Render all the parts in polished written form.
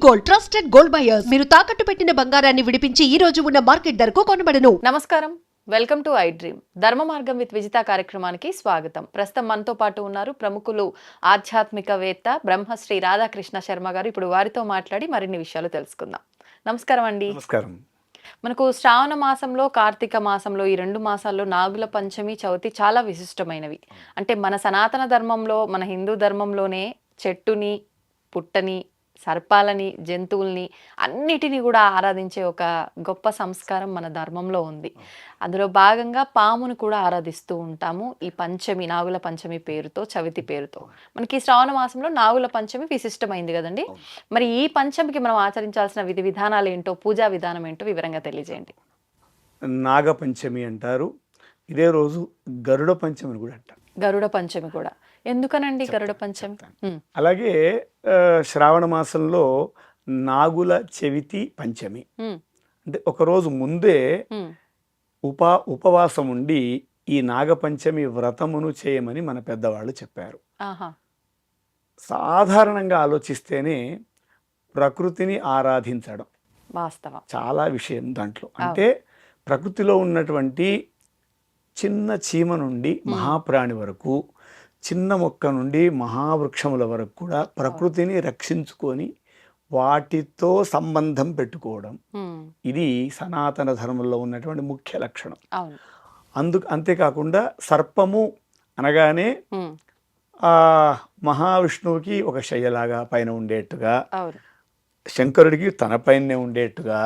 Gold trusted gold buyers మీరు తాకట్టు పెట్టిన బంగారాన్ని విడిపించి ఈ రోజు ఉన్న మార్కెట్ ధరకు కొనబడను. నమస్కారం, వెల్కమ్ టు ఐ డ్రీమ్. ధర్మ మార్గం విత్ విజిత కార్యక్రమానికి స్వాగతం. ప్రస్తుతం మనతో పాటు ఉన్నారు ప్రముఖులు ఆధ్యాత్మికవేత్త బ్రహ్మశ్రీ రాధాకృష్ణ శర్మ గారు. ఇప్పుడు వారితో మాట్లాడి మరిన్ని విషయాలు తెలుసుకుందాం. నమస్కారం అండి. నమస్కారం. మనకు శ్రావణ మాసంలో, కార్తీక మాసంలో, ఈ 2 మాసాల్లో నాగుల పంచమి, చవితి చాలా విశిష్టమైనవి. అంటే మన సనాతన ధర్మంలో, మన హిందూ ధర్మంలోనే చెట్టుని, పుట్టని, సర్పాలని, జంతువుల్ని అన్నిటినీ కూడా ఆరాధించే ఒక గొప్ప సంస్కారం మన ధర్మంలో ఉంది. అందులో భాగంగా పామును కూడా ఆరాధిస్తూ ఉంటాము. ఈ పంచమి, నాగుల పంచమి పేరుతో, చవితి పేరుతో మనకి శ్రావణ మాసంలో నాగుల పంచమి విశిష్టమైంది కదండి. మరి ఈ పంచమికి మనం ఆచరించాల్సిన విధి విధానాలు ఏంటో, పూజా విధానం ఏంటో వివరంగా తెలియజేయండి. నాగపంచమి అంటారు. ఇదే రోజు గరుడ పంచమిని కూడా అంటారు. గరుడ పంచమి కూడా ఎందుకనండి గరుడ పంచమి? అలాగే శ్రావణ మాసంలో నాగుల చవితి పంచమి అంటే ఒకరోజు ముందే ఉపవాసం ఉండి ఈ నాగపంచమి వ్రతమును చేయమని మన పెద్దవాళ్ళు చెప్పారు. సాధారణంగా ఆలోచిస్తేనే ప్రకృతిని ఆరాధించడం వాస్తవం, చాలా విషయం దాంట్లో. అంటే ప్రకృతిలో ఉన్నటువంటి చిన్న చీమ నుండి మహాప్రాణి వరకు, చిన్న మొక్క నుండి మహావృక్షముల వరకు కూడా ప్రకృతిని రక్షించుకొని వాటితో సంబంధం పెట్టుకోవడం, ఇది సనాతన ధర్మంలో ఉన్నటువంటి ముఖ్య లక్షణం. అంతేకాకుండా సర్పము అనగానే ఆ మహావిష్ణువుకి ఒక శయ్యలాగా పైన ఉండేట్టుగా, శంకరుడికి తన పైనే ఉండేట్టుగా,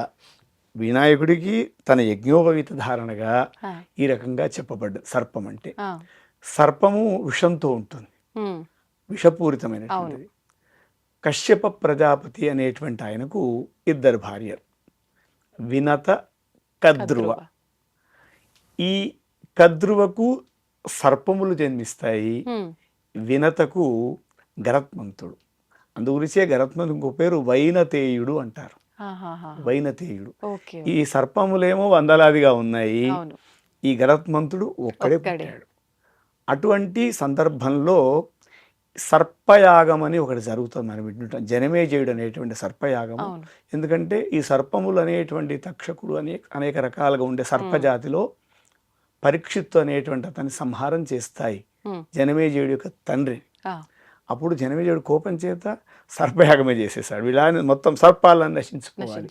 వినాయకుడికి తన యజ్ఞోపవీత ధారణగా ఈ రకంగా చెప్పబడ్డది సర్పం అంటే. సర్పము విషంతో ఉంటుంది, విషపూరితమైనటువంటిది. కశ్యప ప్రజాపతి అనేటువంటి ఆయనకు 2 భార్యలు, వినత, కద్రువ. ఈ కద్రువకు సర్పములు జన్మిస్తాయి, వినతకు గరత్మంతుడు. అందుగురించే గరత్మంతుడు పేరు వైనతేయుడు అంటారు. వైనతేయుడు. ఈ సర్పములేమో వందలాదిగా ఉన్నాయి, ఈ గరత్మంతుడు ఒక్కడే పుట్టాడు. అటువంటి సందర్భంలో సర్పయాగం అని ఒకటి జరుగుతుంది. మనం వింటుంటాం, జనమేజయుడు అనేటువంటి సర్పయాగము. ఎందుకంటే ఈ సర్పములు అనేటువంటి తక్షకుడు అనేక రకాలుగా ఉండే సర్పజాతిలో పరీక్షిత్తు అనేటువంటి అతన్ని సంహారం చేస్తాయి జనమేజయుడి యొక్క తండ్రి. అప్పుడు జనమేజయుడు కోపం చేత సర్పయాగమే చేసేసాడు. ఇలా మొత్తం సర్పాలను నశించుకోవాలి.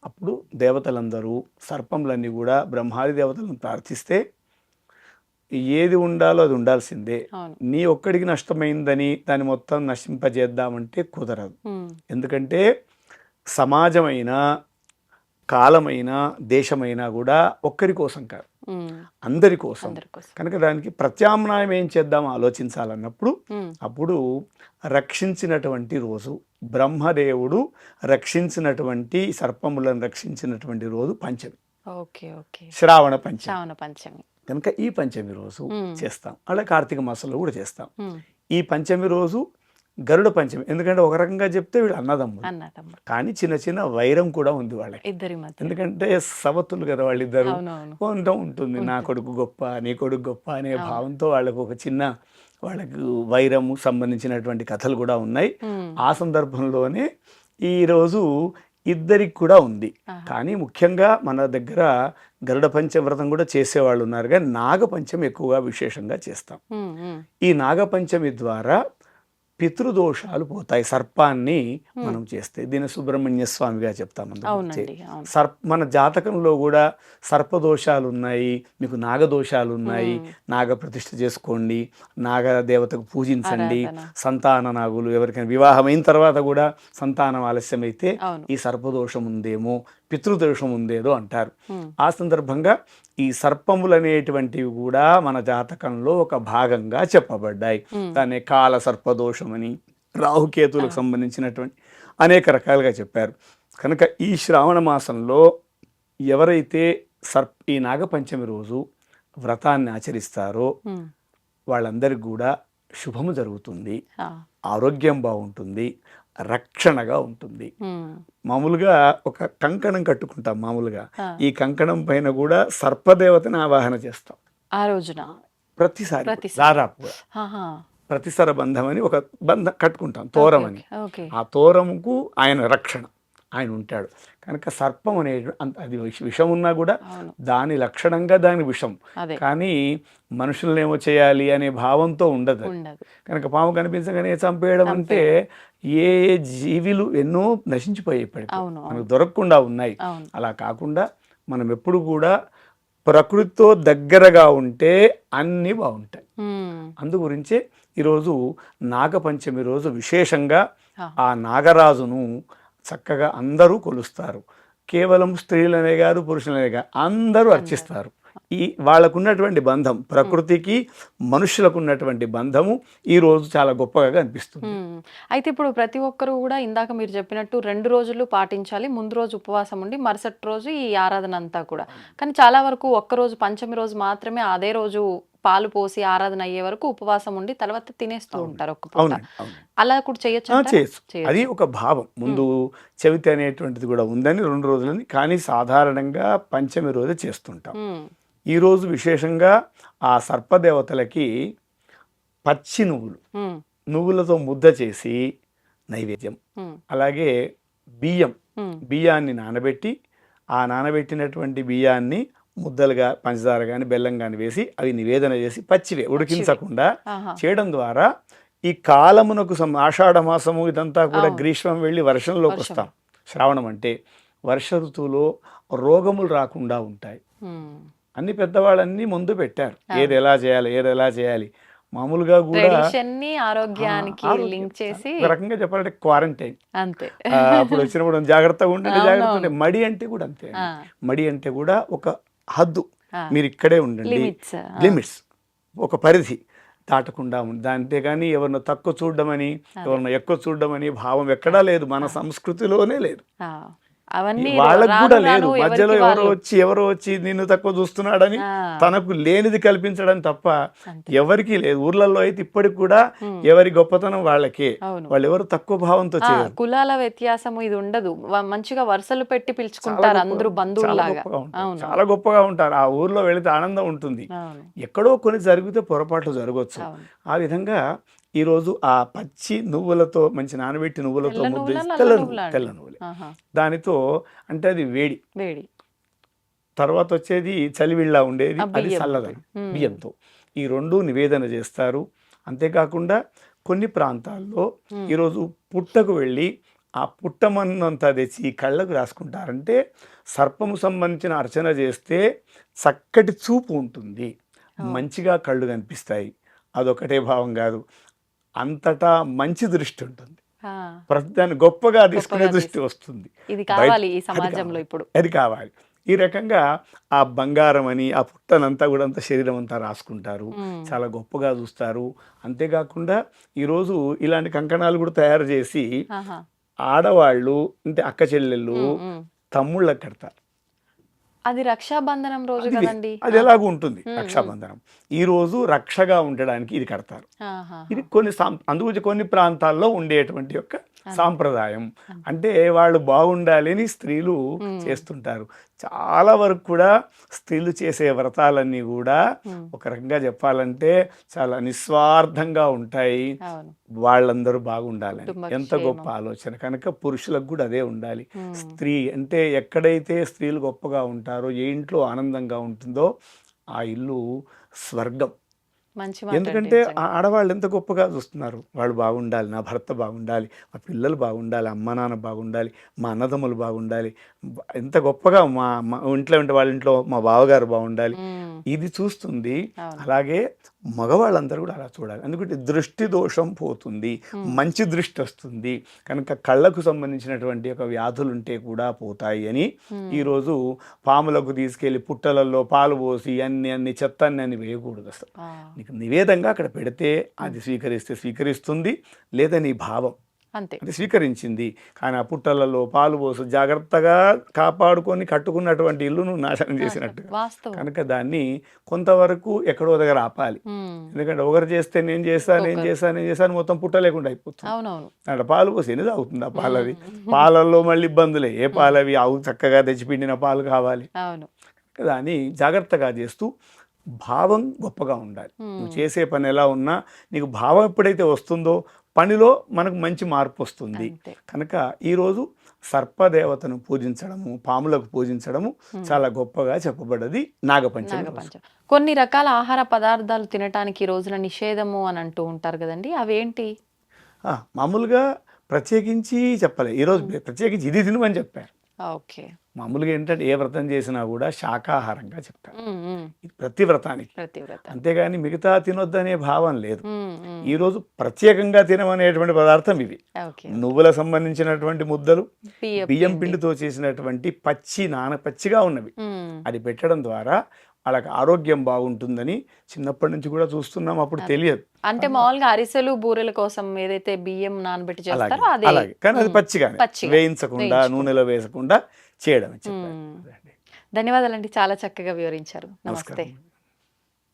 అప్పుడు దేవతలందరూ, సర్పములన్నీ కూడా బ్రహ్మాది దేవతలను ప్రార్థిస్తే ఏది ఉండాలో అది ఉండాల్సిందే. నీ ఒక్కడికి నష్టమైందని దాన్ని మొత్తం నశింపజేద్దామంటే కుదరదు. ఎందుకంటే సమాజమైనా, కాలమైనా, దేశమైనా కూడా ఒక్కరి కోసం కాదు, అందరి కోసం. కనుక దానికి ప్రత్యామ్నాయం ఏం చేద్దాం ఆలోచించాలన్నప్పుడు అప్పుడు రక్షించినటువంటి రోజు, బ్రహ్మదేవుడు రక్షించినటువంటి సర్పములను రక్షించినటువంటి రోజు పంచమి, శ్రావణ పంచమి. కనుక ఈ పంచమి రోజు చేస్తాం. అలా కార్తీక మాసంలో కూడా చేస్తాం. ఈ పంచమి రోజు గరుడ పంచమి. ఎందుకంటే ఒక రకంగా చెప్తే వీళ్ళు అన్నదమ్ముడు, కానీ చిన్న చిన్న వైరం కూడా ఉంది వాళ్ళకి. ఎందుకంటే సవతులు కదా వాళ్ళిద్దరు, కొంచెం ఉంటుంది. నా కొడుకు గొప్ప, నీ కొడుకు గొప్ప అనే భావంతో వాళ్ళకు ఒక చిన్న వైరము సంబంధించినటువంటి కథలు కూడా ఉన్నాయి. ఆ సందర్భంలోనే ఈరోజు ఇద్దరికి కూడా ఉంది. కానీ ముఖ్యంగా మన దగ్గర గరుడ పంచవ్రతం కూడా చేసేవాళ్ళు ఉన్నారు, కానీ నాగపంచమి ఎక్కువగా విశేషంగా చేస్తాం. ఈ నాగపంచమి ద్వారా పితృదోషాలు పోతాయి. సర్పాన్ని మనం చేస్తే దీన్ని సుబ్రహ్మణ్య స్వామిగా చెప్తాం. మన జాతకంలో కూడా సర్పదోషాలు ఉన్నాయి, మీకు నాగదోషాలు ఉన్నాయి, నాగ ప్రతిష్ఠ చేసుకోండి, నాగదేవతకు పూజించండి. సంతాన నాగులు, ఎవరికైనా వివాహం అయిన తర్వాత కూడా సంతానం ఆలస్యమైతే ఈ సర్పదోషం ఉందేమో, పితృదోషం ఉందేదో అంటారు. ఆ సందర్భంగా ఈ సర్పములు అనేటువంటివి కూడా మన జాతకంలో ఒక భాగంగా చెప్పబడ్డాయి. దాన్ని కాల సర్పదోషం అని, రాహుకేతులకు సంబంధించినటువంటి అనేక రకాలుగా చెప్పారు. కనుక ఈ శ్రావణ మాసంలో ఎవరైతే ఈ నాగపంచమి రోజు వ్రతాన్ని ఆచరిస్తారో వాళ్ళందరికీ కూడా శుభము జరుగుతుంది, ఆరోగ్యం బాగుంటుంది, రక్షణగా ఉంటుంది. మామూలుగా ఒక కంకణం కట్టుకుంటాం. మామూలుగా ఈ కంకణం పైన కూడా సర్పదేవతని ఆవాహన చేస్తాం ఆ రోజున, ప్రతిసారి దాదాపుగా. ప్రతిసర బంధం అని ఒక బంధం కట్టుకుంటాం, తోరం అని. ఓకే. ఆ తోరముకు ఆయన రక్షణ, ఆయన ఉంటాడు. కనుక సర్పం అనే అది విషం ఉన్నా కూడా అవును. దాని లక్షణంగా దాని విషం, అదే కానీ మనుషులనేమో చేయాలి అనే భావంతో ఉండదు. ఉండదు. కనుక పాము కనిపించగానే చంపేయడం అంటే ఏ ఏ జీవులు ఎన్నో నశించిపోయాయి ఇప్పటికి, అవును. మనకు దొరకకుండా ఉన్నాయి. అవును. అలా కాకుండా మనం ఎప్పుడు కూడా ప్రకృతితో దగ్గరగా ఉంటే అన్నీ బాగుంటాయి. అందు గురించే ఈరోజు నాగపంచమి రోజు విశేషంగా ఆ నాగరాజును చక్కగా అందరూ కొలుస్తారు. కేవలం స్త్రీలనే కాదు, పురుషులనే కాదు, అందరూ అర్చిస్తారు. ఈ వాళ్ళకున్నటువంటి బంధం, ప్రకృతికి మనుషులకు ఉన్నటువంటి బంధము ఈ రోజు చాలా గొప్పగా కనిపిస్తుంది. అయితే ఇప్పుడు ప్రతి ఒక్కరు కూడా ఇందాక మీరు చెప్పినట్టు 2 రోజులు పాటించాలి. ముందు రోజు ఉపవాసం ఉండి మరుసటి రోజు ఈ ఆరాధన అంతా కూడా. కానీ చాలా వరకు ఒక్కరోజు పంచమి రోజు మాత్రమే అదే రోజు పాలు పోసి ఆరాధన అయ్యే వరకు ఉపవాసం ఉండి తర్వాత తినేస్తూ ఉంటారు ఒక్క పూట. అలా కూడా చేయొచ్చు. అది ఒక భావం. ముందు చవితి అనేటువంటిది కూడా ఉందని 2 రోజులని, కానీ సాధారణంగా పంచమి రోజు చేస్తుంటాం. ఈ రోజు విశేషంగా ఆ సర్పదేవతలకి పచ్చి నువ్వులతో ముద్ద చేసి నైవేద్యం, అలాగే బియ్యాన్ని నానబెట్టి, ఆ నానబెట్టినటువంటి బియ్యాన్ని ముద్దలుగా పంచదార కానీ బెల్లం కానీ వేసి అవి నివేదన చేసి పచ్చివే ఉడికించకుండా చేయడం ద్వారా ఈ కాలమునకు ఆషాఢ మాసము ఇదంతా కూడా గ్రీష్మం వెళ్ళి వర్షంలోకి వస్తాం. శ్రావణం అంటే వర్ష ఋతువులో రోగములు రాకుండా ఉంటాయి. అన్ని పెద్దవాళ్ళన్నీ ముందు పెట్టారు, ఏది ఎలా చేయాలి. మామూలుగా కూడా ఆరోగ్యానికి లింక్ చేసి ఒక రకంగా చెప్పాలంటే క్వారంటైన్ అంతే. అప్పుడు వచ్చినప్పుడు జాగ్రత్తగా ఉండండి. మడి అంటే కూడా అంతే. మడి అంటే కూడా ఒక హద్దు, మీరు ఇక్కడే ఉండండి, లిమిట్స్, ఒక పరిధి దాటకుండా ఉంది. అంతేగాని ఎవరినో తక్కువ చూడడమని, ఎవరినో ఎక్కువ చూడడమని భావం ఎక్కడా లేదు, మన సంస్కృతిలోనే లేదు. వాళ్ళకు కూడా లేదు. మధ్యలో ఎవరో వచ్చి నిన్ను తక్కువ చూస్తున్నాడని తనకు లేనిది కల్పించడం తప్ప ఎవరికి లేదు. ఊర్లలో అయితే ఇప్పటికి కూడా ఎవరి గొప్పతనం వాళ్ళకే, వాళ్ళు ఎవరు తక్కువ భావంతో చేయరు. కులాల వ్యత్యాసము ఇది ఉండదు. మంచిగా వరుసలు పెట్టి పిలుచుకుంటారు అందరూ బంధువులాగా. చాలా గొప్పగా ఉంటారు. ఆ ఊర్లో వెళితే ఆనందం ఉంటుంది. ఎక్కడో కొన్ని జరిగితే పొరపాట్లు జరగవచ్చు. ఆ విధంగా ఈరోజు ఆ పచ్చి నువ్వులతో, మంచి నానబెట్టి నువ్వులతో ముద్ద, తెల్ల నువ్వులే, దానితో అంటే అది వేడి. తర్వాత వచ్చేది చలివిళ్ళ ఉండేది, అది చల్లదనం, బియ్యంతో. ఈ 2 నివేదన చేస్తారు. అంతేకాకుండా కొన్ని ప్రాంతాల్లో ఈరోజు పుట్టకు వెళ్ళి ఆ పుట్టమన్నంతా తెచ్చి కళ్ళకు రాసుకుంటారంటే సర్పము సంబంధించిన అర్చన చేస్తే చక్కటి చూపు ఉంటుంది, మంచిగా కళ్ళు కనిపిస్తాయి. అదొకటే భావం కాదు, అంతటా మంచి దృష్టి ఉంటుంది, ప్రతిదాన్ని గొప్పగా తీసుకునే దృష్టి వస్తుంది. అది కావాలి. ఈ రకంగా ఆ బంగారం అని ఆ పుట్టనంతా కూడా అంతా శరీరం అంతా రాసుకుంటారు, చాలా గొప్పగా చూస్తారు. అంతేకాకుండా ఈరోజు ఇలాంటి కంకణాలు కూడా తయారు చేసి ఆడవాళ్ళు అంటే అక్క చెల్లెళ్ళు తమ్ముళ్ళకి కడతారు. అది రక్షాబంధనం రోజు కదండి. అది ఎలాగూ ఉంటుంది రక్షాబంధనం. ఈ రోజు రక్షగా ఉండడానికి ఇది కడతారు. ఇది అందుగురించి కొన్ని ప్రాంతాల్లో ఉండేటువంటి యొక్క సాంప్రదాయం. అంటే వాళ్ళు బాగుండాలి అని స్త్రీలు చేస్తుంటారు. చాలా వరకు కూడా స్త్రీలు చేసే వ్రతాలన్నీ కూడా ఒక రకంగా చెప్పాలంటే చాలా నిస్వార్థంగా ఉంటాయి. వాళ్ళందరూ బాగుండాలని ఎంత గొప్ప ఆలోచన. కనుక పురుషులకు కూడా అదే ఉండాలి. స్త్రీ అంటే ఎక్కడైతే స్త్రీలు గొప్పగా ఉంటారో, ఏ ఇంట్లో ఆనందంగా ఉంటుందో ఆ ఇల్లు స్వర్గం. ఎందుకంటే ఆడవాళ్ళు ఎంత గొప్పగా చూస్తున్నారు, వాళ్ళు బాగుండాలి, నా భర్త బాగుండాలి, మా పిల్లలు బాగుండాలి, అమ్మ నాన్న బాగుండాలి, మా అన్నదమ్ములు బాగుండాలి, ఎంత గొప్పగా మా ఇంట్లో ఉంటే వాళ్ళ ఇంట్లో మా బావగారు బాగుండాలి, ఇది చూస్తుంది. అలాగే మగవాళ్ళందరూ కూడా అలా చూడాలి. ఎందుకంటే దృష్టి దోషం పోతుంది, మంచి దృష్టి వస్తుంది. కనుక కళ్ళకు సంబంధించినటువంటి ఒక వ్యాధులు ఉంటే కూడా పోతాయి అని ఈరోజు పాములకు తీసుకెళ్లి పుట్టలలో పాలు పోసి అన్ని చెత్త అన్ని వేయకూడదు. అసలు నీకు నివేదంగా అక్కడ పెడితే అది స్వీకరిస్తే స్వీకరిస్తుంది, లేదా నీ భావం అంతే అది స్వీకరించింది. కానీ ఆ పుట్టలలో పాలు పోసి జాగ్రత్తగా కాపాడుకొని కట్టుకున్నటువంటి ఇల్లును నాశనం చేసినట్టు. కనుక దాన్ని కొంతవరకు ఎక్కడో దగ్గర ఆపాలి. ఎందుకంటే ఒకరు చేస్తే నేను చేస్తాను మొత్తం పుట్ట లేకుండా అయిపోతుంది. అక్కడ పాలు పోసి ఎన్ని తాగుతుంది ఆ పాలవి? పాలల్లో మళ్ళీ ఇబ్బందులే. ఏ పాలవి? ఆవు చక్కగా తెచ్చిపిండిన పాలు కావాలి. దాన్ని జాగ్రత్తగా చేస్తూ భావం గొప్పగా ఉండాలి. నువ్వు చేసే పని ఎలా ఉన్నా నీకు భావం ఎప్పుడైతే వస్తుందో పనిలో మనకు మంచి మార్పు వస్తుంది. అంతే. కనుక ఈరోజు సర్పదేవతను పూజించడము, పాములకు పూజించడము చాలా గొప్పగా చెప్పబడ్డది నాగపంచమి రోజు. నాగపంచమి. కొన్ని రకాల ఆహార పదార్థాలు తినటానికి ఈ రోజున నిషేధము అని అంటూ ఉంటారు కదండి, అవేంటి? మామూలుగా ప్రత్యేకించి చెప్పలే, ఈరోజు ప్రత్యేకించి ఇది తినమని చెప్పారు. ఓకే. మామూలుగా ఏంటంటే ఏ వ్రతం చేసినా కూడా శాకాహారంగా చెప్పారు, ఉమ్, ఉమ్. ఇది ప్రతి వ్రతానికి. ప్రతివ్రత. అంతేగాని మిగతా తినొద్దనే భావం లేదు. ఈరోజు ప్రత్యేకంగా తినమనేటువంటి పదార్థం ఇవి. ఓకే. నువ్వుల సంబంధించినటువంటి ముద్దలు, బియ్యం పిండి. పిండితో చేసినటువంటి పచ్చిగా ఉన్నవి, ఉమ్. అది పెట్టడం ద్వారా వాళ్ళకి ఆరోగ్యం బాగుంటుందని చిన్నప్పటి నుంచి కూడా చూస్తున్నాం. అప్పుడు తెలియదు. అంటే మామూలుగా అరిసెలు బూరెల కోసం ఏదైతే బియ్యం నానబెట్టి చేస్తారో అదే. అలాగే కానీ అది పచ్చిగానే, వేయించకుండా నూనెలో వేసకుండా చేయడం చెప్పారు. ధన్యవాదాలండి, చాలా చక్కగా వివరించారు. నమస్తే. నమస్కారం.